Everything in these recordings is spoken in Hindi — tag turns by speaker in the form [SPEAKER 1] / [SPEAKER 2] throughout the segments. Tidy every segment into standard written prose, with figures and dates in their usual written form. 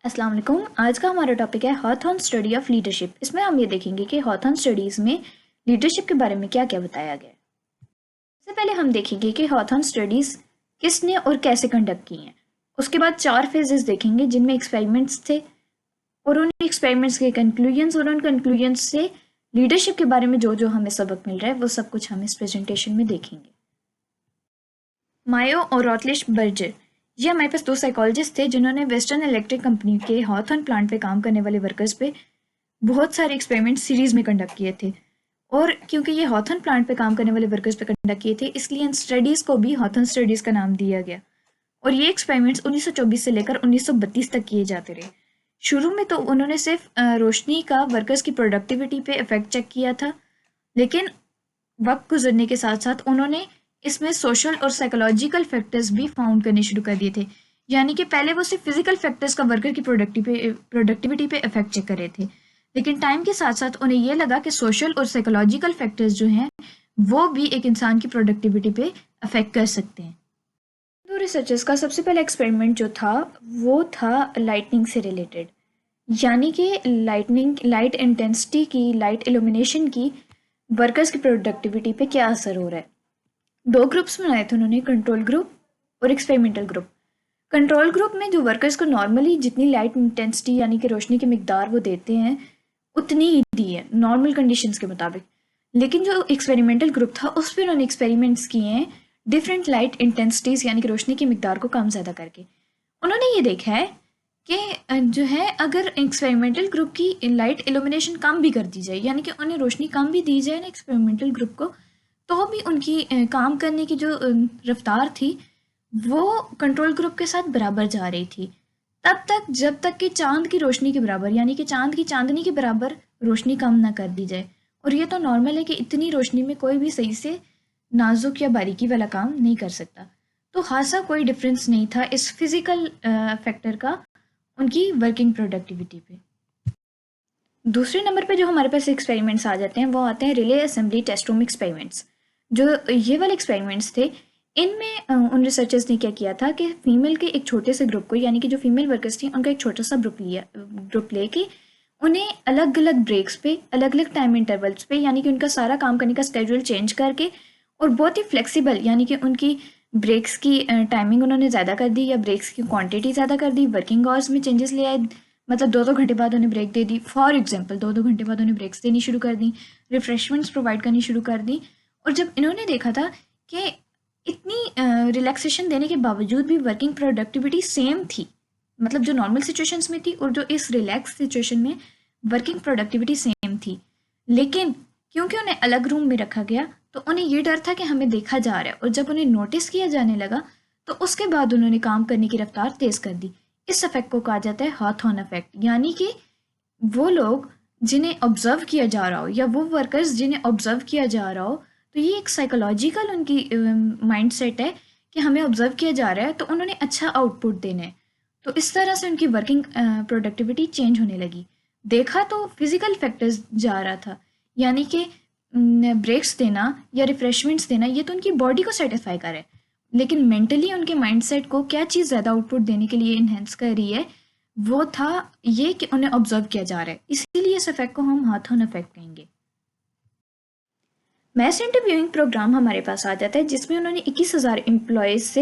[SPEAKER 1] अस्सलाम वालेकुम। आज का हमारा टॉपिक है हॉथॉर्न स्टडी ऑफ लीडरशिप। इसमें हम ये देखेंगे कि हॉथॉर्न स्टडीज़ में लीडरशिप के बारे में क्या क्या बताया गया है। सबसे पहले हम देखेंगे कि हॉथॉर्न स्टडीज़ किसने और कैसे कंडक्ट की हैं। उसके बाद 4 फेजेस देखेंगे जिनमें एक्सपेरिमेंट्स थे और उन एक्सपेरिमेंट्स के कंक्लूजन्स और उन कंक्लूजन्स से लीडरशिप के बारे में जो जो हमें सबक मिल रहा है वो सब कुछ हम इस प्रेजेंटेशन में देखेंगे। मायो और रॉटलिश बर्जर, ये हमारे पास 2 साइकोलॉजिस्ट थे जिन्होंने वेस्टर्न इलेक्ट्रिक कंपनी के हॉथॉर्न प्लांट पे काम करने वाले वर्कर्स पे बहुत सारे एक्सपेरिमेंट सीरीज में कंडक्ट किए थे। और क्योंकि ये हॉथॉर्न प्लांट पे काम करने वाले वर्कर्स पे कंडक्ट किए थे, इसलिए इन स्टडीज़ को भी हॉथॉर्न स्टडीज़ का नाम दिया गया। और ये एक्सपेरिमेंट्स 1924 से लेकर 1932 तक किए जाते रहे। शुरू में तो उन्होंने सिर्फ रोशनी का वर्कर्स की प्रोडक्टिविटी पे इफेक्ट चेक किया था, लेकिन वक्त गुजरने के साथ साथ उन्होंने इसमें सोशल और साइकोलॉजिकल फैक्टर्स भी फाउंड करने शुरू कर दिए थे। यानी कि पहले वो सिर्फ फिजिकल फैक्टर्स का वर्कर की प्रोडक्टिविटी पे इफेक्ट चेक कर रहे थे, लेकिन टाइम के साथ साथ उन्हें ये लगा कि सोशल और साइकोलॉजिकल फैक्टर्स जो हैं वो भी एक इंसान की प्रोडक्टिविटी पे अफेक्ट कर सकते हैं। तो रिसर्चर्स का सबसे पहला एक्सपेरिमेंट जो था वो था लाइटनिंग से रिलेटेड, यानी कि लाइट इंटेंसिटी की, लाइट इल्यूमिनेशन की वर्कर्स की प्रोडक्टिविटी पे क्या असर हो रहा है। 2 ग्रुप्स बनाए थे उन्होंने, कंट्रोल ग्रुप और एक्सपेरिमेंटल ग्रुप। कंट्रोल ग्रुप में जो वर्कर्स को नॉर्मली जितनी लाइट इंटेंसिटी यानी कि रोशनी की मिकदार वो देते हैं उतनी ही दी है नॉर्मल कंडीशंस के मुताबिक। लेकिन जो एक्सपेरिमेंटल ग्रुप था उस पर उन्होंने एक्सपेरिमेंट्स किए हैं डिफरेंट लाइट इंटेंसिटीज यानी कि रोशनी की मिकदार को कम ज़्यादा करके। उन्होंने ये देखा है कि जो है अगर एक्सपेरिमेंटल ग्रुप की लाइट इल्यूमिनेशन कम भी कर दी जाए, यानी कि उन्हें रोशनी कम भी दी जाए ना एक्सपेरिमेंटल ग्रुप को, तो भी उनकी काम करने की जो रफ्तार थी वो कंट्रोल ग्रुप के साथ बराबर जा रही थी। तब तक जब तक कि चांद की रोशनी के बराबर, यानी कि चांद की चांदनी के बराबर रोशनी कम ना कर दी जाए। और ये तो नॉर्मल है कि इतनी रोशनी में कोई भी सही से नाजुक या बारीकी वाला काम नहीं कर सकता। तो खासा कोई डिफरेंस नहीं था इस फिजिकल फैक्टर का उनकी वर्किंग प्रोडक्टिविटी पे। दूसरे नंबर पे जो हमारे पास एक्सपेरिमेंट्स आ जाते हैं वो आते हैं relay assembly test room experiments. जो ये वाले एक्सपेरिमेंट्स थे, इनमें उन रिसर्चर्स ने क्या किया था कि फीमेल के एक छोटे से ग्रुप को, यानी कि जो फीमेल वर्कर्स थी उनका एक छोटा सा ग्रुप लेके उन्हें अलग अलग ब्रेक्स पे, अलग अलग टाइम इंटरवल्स पे, यानी कि उनका सारा काम करने का स्केड्यूल चेंज करके और बहुत ही फ्लेक्सिबल, यानी कि उनकी ब्रेक्स की टाइमिंग उन्होंने ज़्यादा कर दी या ब्रेक्स की क्वांटिटी ज़्यादा कर दी, वर्किंग आवर्स में चेंजेस ले आए। मतलब 2-2 घंटे बाद उन्हें ब्रेक दे दी, फॉर एग्जांपल 2-2 घंटे बाद उन्हें ब्रेक्स देनी शुरू कर दी, रिफ्रेशमेंट्स प्रोवाइड करनी शुरू कर दी। और जब इन्होंने देखा था कि इतनी रिलैक्सेशन देने के बावजूद भी वर्किंग प्रोडक्टिविटी सेम थी, मतलब जो नॉर्मल सिचुएशंस में थी और जो इस रिलैक्स सिचुएशन में वर्किंग प्रोडक्टिविटी सेम थी। लेकिन क्योंकि उन्हें अलग रूम में रखा गया तो उन्हें ये डर था कि हमें देखा जा रहा है, और जब उन्हें नोटिस किया जाने लगा तो उसके बाद उन्होंने काम करने की रफ्तार तेज़ कर दी। इस इफेक्ट को कहा जाता है हॉथॉर्न इफेक्ट, यानी कि वो लोग जिन्हें ऑब्जर्व किया जा रहा हो या वो वर्कर्स जिन्हें ऑब्जर्व किया जा रहा हो, तो ये एक साइकोलॉजिकल उनकी माइंड सेट है कि हमें ऑब्जर्व किया जा रहा है तो उन्होंने अच्छा आउटपुट देना है। तो इस तरह से उनकी वर्किंग प्रोडक्टिविटी चेंज होने लगी। देखा तो फिजिकल फैक्टर्स जा रहा था, यानी कि ब्रेक्स देना या रिफ्रेशमेंट्स देना ये तो उनकी बॉडी को सेटिस्फाई करे, लेकिन मेंटली उनके माइंडसेट को क्या चीज़ ज़्यादा आउटपुट देने के लिए इन्हेंस कर रही है, वो था ये कि उन्हें ऑब्जर्व किया जा रहा है। इसीलिए इस इफेक्ट को हम हॉथॉर्न इफेक्ट कहेंगे। मैस इंटरव्यूइंग प्रोग्राम हमारे पास आ जाता है जिसमें उन्होंने 21,000 एम्प्लॉयज़ से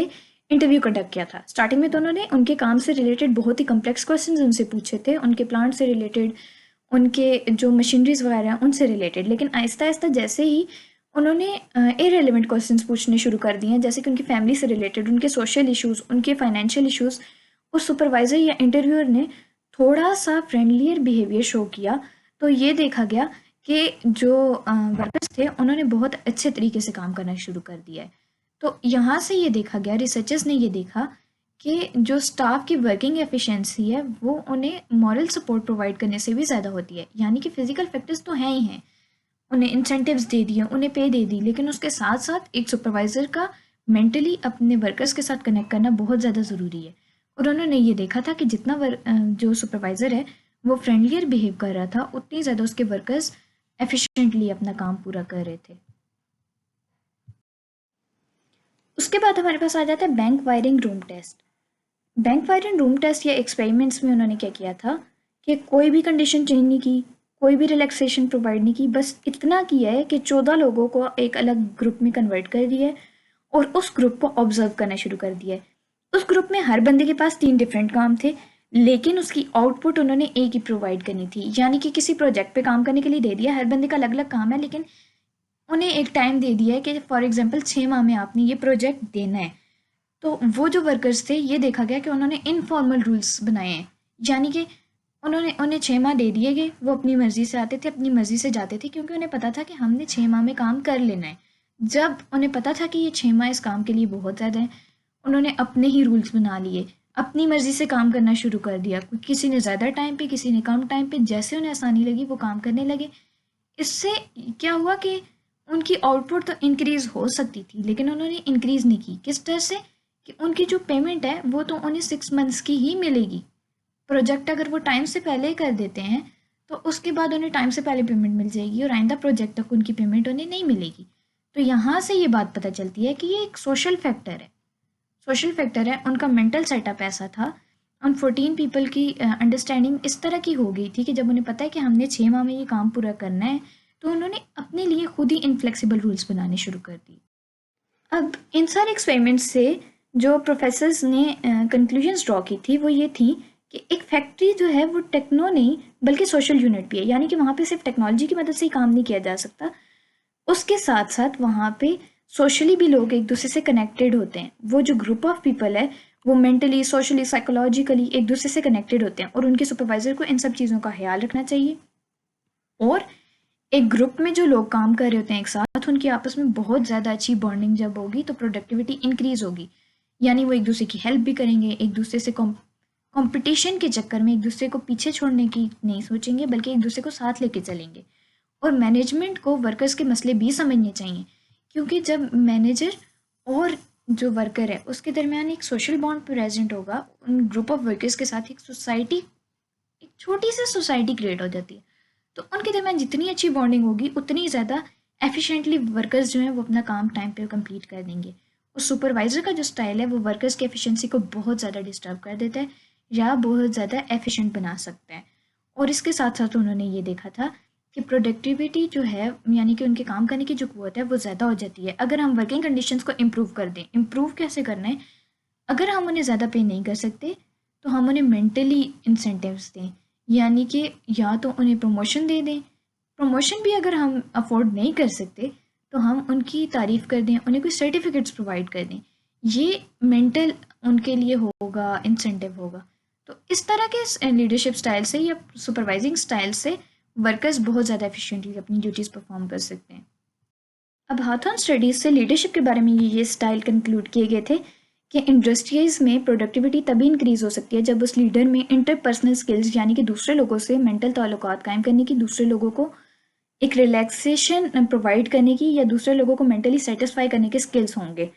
[SPEAKER 1] इंटरव्यू कंडक्ट किया था। स्टार्टिंग में तो उन्होंने उनके काम से रिलेटेड बहुत ही कम्प्लेक्स क्वेश्चंस उनसे पूछे थे, उनके प्लांट से रिलेटेड, उनके जो मशीनरीज वगैरह हैं उनसे रिलेटेड। लेकिन आहिस्ता आहिस्ता जैसे ही उन्होंने इरेलीवेंट क्वेश्चंस पूछने शुरू कर दिए हैं, जैसे कि उनकी फैमिली से रिलेटेड, उनके सोशल इश्यूज़, उनके फाइनेंशियल इश्यूज़, उस सुपरवाइज़र या इंटरव्यूअर ने थोड़ा सा फ्रेंडलियर बिहेवियर शो किया, तो ये देखा गया कि जो वर्कर्स थे उन्होंने बहुत अच्छे तरीके से काम करना शुरू कर दिया है। तो यहाँ से ये देखा गया, रिसर्चर्स ने ये देखा कि जो स्टाफ की वर्किंग एफिशिएंसी है वो उन्हें मॉरल सपोर्ट प्रोवाइड करने से भी ज़्यादा होती है। यानी कि फिजिकल फैक्टर्स तो हैं ही हैं, उन्हें इंसेंटिव्स दे दिए, उन्हें पे दे दी, लेकिन उसके साथ साथ एक सुपरवाइज़र का मेंटली अपने वर्कर्स के साथ कनेक्ट करना बहुत ज़्यादा ज़रूरी है। और उन्होंने ये देखा था कि जितना जो सुपरवाइज़र है वो फ्रेंडलियर बिहेव कर रहा था, उतनी ज़्यादा उसके वर्कर्स एफिशिएंटली अपना काम पूरा कर रहे थे। उसके बाद हमारे पास आ जाता है bank wiring room test. Bank wiring room test या एक्सपेरिमेंट्स में उन्होंने क्या किया था कि कोई भी कंडीशन चेंज नहीं की, कोई भी रिलैक्सेशन प्रोवाइड नहीं की, बस इतना किया है कि 14 लोगों को एक अलग ग्रुप में कन्वर्ट कर दिया है और उस ग्रुप को ऑब्जर्व करना शुरू कर दिया है। उस ग्रुप में हर बंदे के पास 3 डिफरेंट काम थे, लेकिन उसकी आउटपुट उन्होंने एक ही प्रोवाइड करनी थी। यानी कि किसी प्रोजेक्ट पे काम करने के लिए दे दिया, हर बंदे का अलग अलग काम है, लेकिन उन्हें एक टाइम दे दिया है कि फॉर एग्जाम्पल 6 माह में आपने ये प्रोजेक्ट देना है। तो वो जो वर्कर्स थे, ये देखा गया कि उन्होंने इनफॉर्मल रूल्स बनाए हैं। यानी कि उन्हें 6 माह दे दिए गए, वो अपनी मर्जी से आते थे, अपनी मर्जी से जाते थे, क्योंकि उन्हें पता था कि हमने 6 माह में काम कर लेना है। जब उन्हें पता था कि ये 6 माह इस काम के लिए बहुत ज़्यादा है, उन्होंने अपने ही रूल्स बना लिए, अपनी मर्जी से काम करना शुरू कर दिया। किसी ने ज़्यादा टाइम पे, किसी ने कम टाइम पे, जैसे उन्हें आसानी लगी वो काम करने लगे। इससे क्या हुआ कि उनकी आउटपुट तो इंक्रीज हो सकती थी, लेकिन उन्होंने इंक्रीज नहीं की। किस तरह से? कि उनकी जो पेमेंट है वो तो उन्हें 6 मंथ्स की ही मिलेगी। प्रोजेक्ट अगर वो टाइम से पहले कर देते हैं तो उसके बाद उन्हें टाइम से पहले पेमेंट मिल जाएगी और आइंदा प्रोजेक्ट तक उनकी पेमेंट उन्हें नहीं मिलेगी। तो यहाँ से ये बात पता चलती है कि ये एक सोशल फैक्टर है। सोशल फैक्टर है, उनका मेंटल सेटअप ऐसा था। उन 14 पीपल की अंडरस्टैंडिंग इस तरह की हो गई थी कि जब उन्हें पता है कि हमने 6 माह में ये काम पूरा करना है, तो उन्होंने अपने लिए खुद ही इनफ्लेक्सिबल रूल्स बनाने शुरू कर दिए। अब इन सारे एक्सपेरिमेंट्स से जो प्रोफेसर्स ने कंक्लूजन्स ड्रॉ की थी वो ये थी कि एक फैक्ट्री जो है वो टेक्नो नहीं बल्कि सोशल यूनिट भी है। यानी कि वहाँ पे सिर्फ टेक्नोलॉजी की मदद से ही काम नहीं किया जा सकता, उसके साथ साथ वहाँ पे सोशली भी लोग एक दूसरे से कनेक्टेड होते हैं। वो जो ग्रुप ऑफ पीपल है वो मेंटली, सोशली, साइकोलॉजिकली एक दूसरे से कनेक्टेड होते हैं और उनके सुपरवाइजर को इन सब चीज़ों का ख्याल रखना चाहिए। और एक ग्रुप में जो लोग काम कर रहे होते हैं एक साथ, उनकी आपस में बहुत ज़्यादा अच्छी बॉन्डिंग जब होगी तो प्रोडक्टिविटी इंक्रीज होगी। यानी वो एक दूसरे की हेल्प भी करेंगे, एक दूसरे से कंपटीशन के चक्कर में एक दूसरे को पीछे छोड़ने की नहीं सोचेंगे, बल्कि एक दूसरे को साथ लेके चलेंगे। और मैनेजमेंट को वर्कर्स के मसले भी समझने चाहिए, क्योंकि जब मैनेजर और जो वर्कर है उसके दरमियान एक सोशल बॉन्ड प्रेजेंट होगा, उन ग्रुप ऑफ वर्कर्स के साथ एक सोसाइटी, एक छोटी सी सोसाइटी क्रिएट हो जाती है। तो उनके दरमियान जितनी अच्छी बॉन्डिंग होगी उतनी ज़्यादा एफिशिएंटली वर्कर्स जो हैं वो अपना काम टाइम पे कंप्लीट कर देंगे। और सुपरवाइज़र का जो स्टाइल है वो वर्कर्स की एफिशिएंसी को बहुत ज़्यादा डिस्टर्ब कर देता है या बहुत ज़्यादा एफिशिएंट बना सकता है। और इसके साथ साथ उन्होंने ये देखा था कि प्रोडक्टिविटी जो है, यानी कि उनके काम करने की जो कुव्वत है वो ज़्यादा हो जाती है अगर हम वर्किंग कंडीशंस को इम्प्रूव कर दें। इम्प्रूव कैसे करना है? अगर हम उन्हें ज़्यादा पे नहीं कर सकते तो हम उन्हें मेंटली इंसेंटिव्स दें। यानी कि या तो उन्हें प्रमोशन दे दें, प्रमोशन भी अगर हम अफोर्ड नहीं कर सकते तो हम उनकी तारीफ़ कर दें, उन्हें कोई सर्टिफिकेट्स प्रोवाइड कर दें। ये मेंटल उनके लिए होगा, इंसेंटिव होगा। तो इस तरह के लीडरशिप स्टाइल से या सुपरवाइजिंग स्टाइल से वर्कर्स बहुत ज़्यादा एफिशिएंटली अपनी ड्यूटीज़ परफॉर्म कर सकते हैं। अब हाथन स्टडीज से लीडरशिप के बारे में ये स्टाइल कंक्लूड किए गए थे कि इंडस्ट्रीज में प्रोडक्टिविटी तभी इंक्रीज हो सकती है जब उस लीडर में इंटरपर्सनल स्किल्स, यानी कि दूसरे लोगों से मेंटल ताल्लुकात कायम करने की, दूसरे लोगों को एक रिलैक्सेशन प्रोवाइड करने की या दूसरे लोगों को मेंटली सेटिस्फाई करने के स्किल्स होंगे।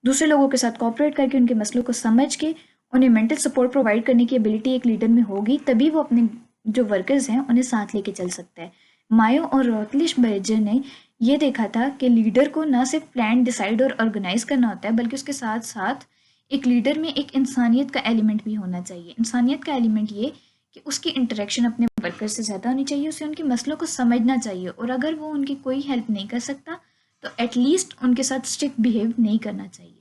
[SPEAKER 1] दूसरे लोगों के साथ कॉपरेट करके उनके मसलों को समझ के उन्हें मेंटल सपोर्ट प्रोवाइड करने की एबिलिटी एक लीडर में होगी, तभी वो अपने जो वर्कर्स हैं उन्हें साथ लेके चल सकता है। मायो और रोटलिश बर्जर ने ये देखा था कि लीडर को ना सिर्फ प्लान, डिसाइड और ऑर्गेनाइज करना होता है, बल्कि उसके साथ साथ एक लीडर में एक इंसानियत का एलिमेंट भी होना चाहिए। इंसानियत का एलिमेंट ये कि उसकी इंटरेक्शन अपने वर्कर से ज़्यादा होनी चाहिए, उसे उनके मसलों को समझना चाहिए और अगर वो उनकी कोई हेल्प नहीं कर सकता तो एटलीस्ट उनके साथ स्ट्रिक्ट बिहेव नहीं करना चाहिए।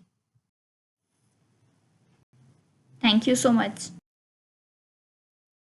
[SPEAKER 1] Thank you so much.